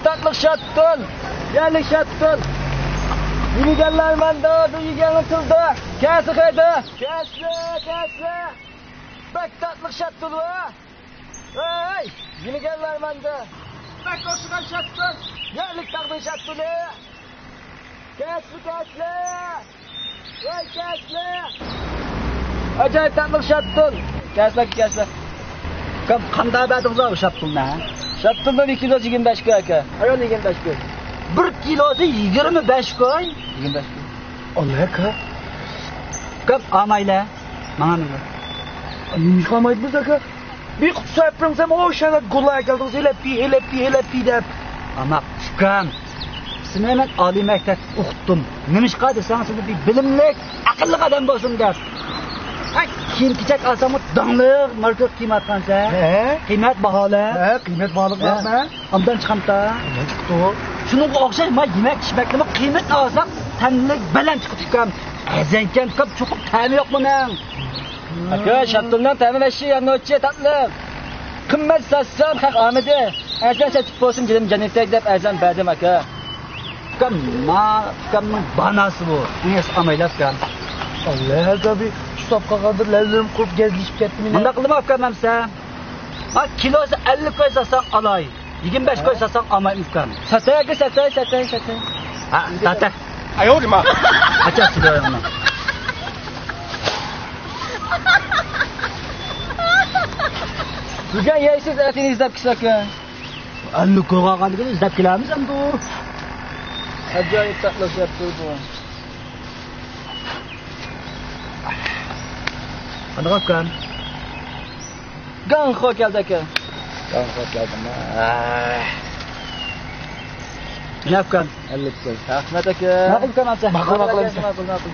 tatlı şattın. Yerli şattın. Yeni gelenler manda, duyu gelin tıldı. Kesi kaydı. Kesle. Bak tatlı şattın va. Hey, yeni gelenler manda. Bak koşukan şattın. Yerli tatlı şattın. Kesle. Vay kesle. Acayip tatlı şattın. Kesle. Qanday badığınızı şattın ne? Şattından 2 kilo 25 koy aka. Ayol 25 koy. 1 kilosu 25 koy. 25 koy. Allah aka. Qap amayla. Mana nima? Nima qilmaydi biz aka? Bir sayfırım sen o şana gullaya geldiniz helepi deb. Ama şükran. Sen hemen Ali mektep uqtun. Nimişqa desan siz bir bilimli, aqlli odam bo'lsin deb. Kiyim kechak olsam danglik, marka qiymat qancha? Qiymat bahola. Qiymat baholikmi? Ondan chiqamda. Ne chiqdi? Shunga o'xshash men yemak ichmakni qiymat olsam, tanlik baland chiqib chiqqan. Azankan ko'p cho'qib ta'mi yo'q buning. Aka, shattundan ta'minlashi yannochi tatli. Qimmat sassam haq omidi. Azan chatib bo'lsin jilim jannatdek deb azan berdim aka. Kamning banasi bu. Niyas amaylab kan. Allah tabi kitap qaqadir lazım qurib gezlishib ketdi meni. Bunda qilma opkamamsa. Ha kilosi 50 koy satsam alay. 25 koy satsam amay imkan. Satay. Ha, sata. Ayorma. Açası böyle bunu. Bugün yersiz etini izlep kısaka. 50 koyga qanday izlep kelamiz ham bu. Acayip tatlı yaptı bu. Qanaqa kan? Gan xo'p keldi aka. Gan xo'p keldim. Ne yapkan? 50 koy. Rahmat aka. Ma'qul kan aka. Ma'qul.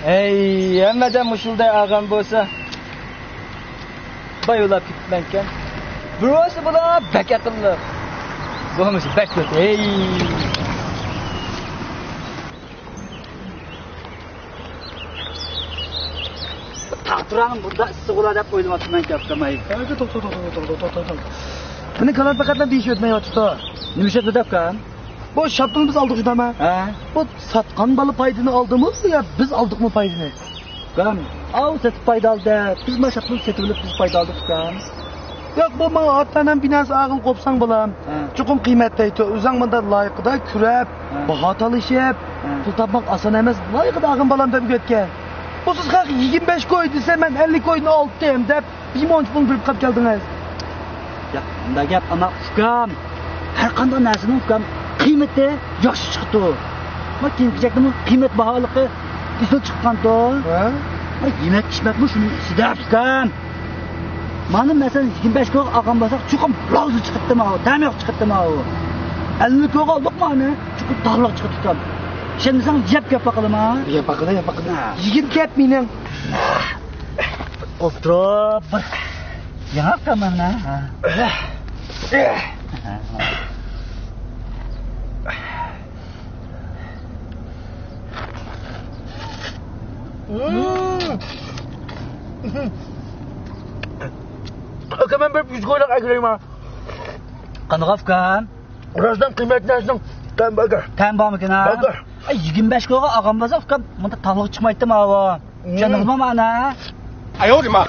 Ey, hammadan mushulday ağam bo'lsa, bayulab ketmankan. Birosi bular bak aqlli. Bo'lmasa bak ko'p. Ey. Taqdirim bunda issiq bo'ladi deb o'ylayapman kapkamay. Hadi to'xta. Buni kalan faqatdan deyish o'tmayapti. Nima ish debkan? Bu şaptını biz aldık şuna mı? Ha? Bu satkan balı paydını aldığımız ya biz aldık mı paydını? Kan, av satıp payda aldı. Biz ma şaptını satılıp biz payda aldık kan. Yok bu bana atlanan binası ağıl kopsan bulam. Çukum kıymetliydi. Uzan bunda layıkıda kürep, bahat alışıp, pul tapmak asan emez. Layıkıda ağın balam da bir götken. Bu siz kalk 25 koydu sen ben 50 koyunu aldım deyip bir monç bunu bilip kap geldiniz. Ya, bunda gap ama ufkam. Her qanday narsaning ufkam qiymati yaxshi chiqdi. Ma kiyim-kechakning qiymat baholigi tezda chiqqan-da. Ha? Ma yemak ichmakmi shuni ichida ufkam. Mana masalan 25 ko'g olgan bo'lsak, chuqur lozim chiqibdi-ma, ta'miq chiqibdi-ma u. 50 ko'g oldik mana, chuqur tog'liq chiqibdi ufkam. Ishonmasang yeb gap qilma. Yap qilma. Yigit gap mening. O'tirib bir yana qamana. Aka ben bir 100 koyla agireyim ha. Qanaqaf kan? Birazdan kıymet neresinden tam bakar. Tam bormikin ha? Bakar. 25 ko'ga olgan bo'lsa, ufkam bunda tog'liq chiqmaydimi ha? Tushundingmi mana? Ayorma.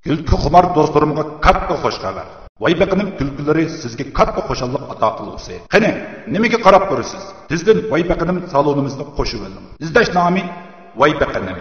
Külkü xumar dostlarımga katta hoş xabar. Vaybeqining külkülari sizga katta xo'shallik ato qilg'usi. Qani, nimaga qarab turibsiz? Tezdan Vaybeqining salonimizda qo'shib oling. Izlash nomi Vaybeqining.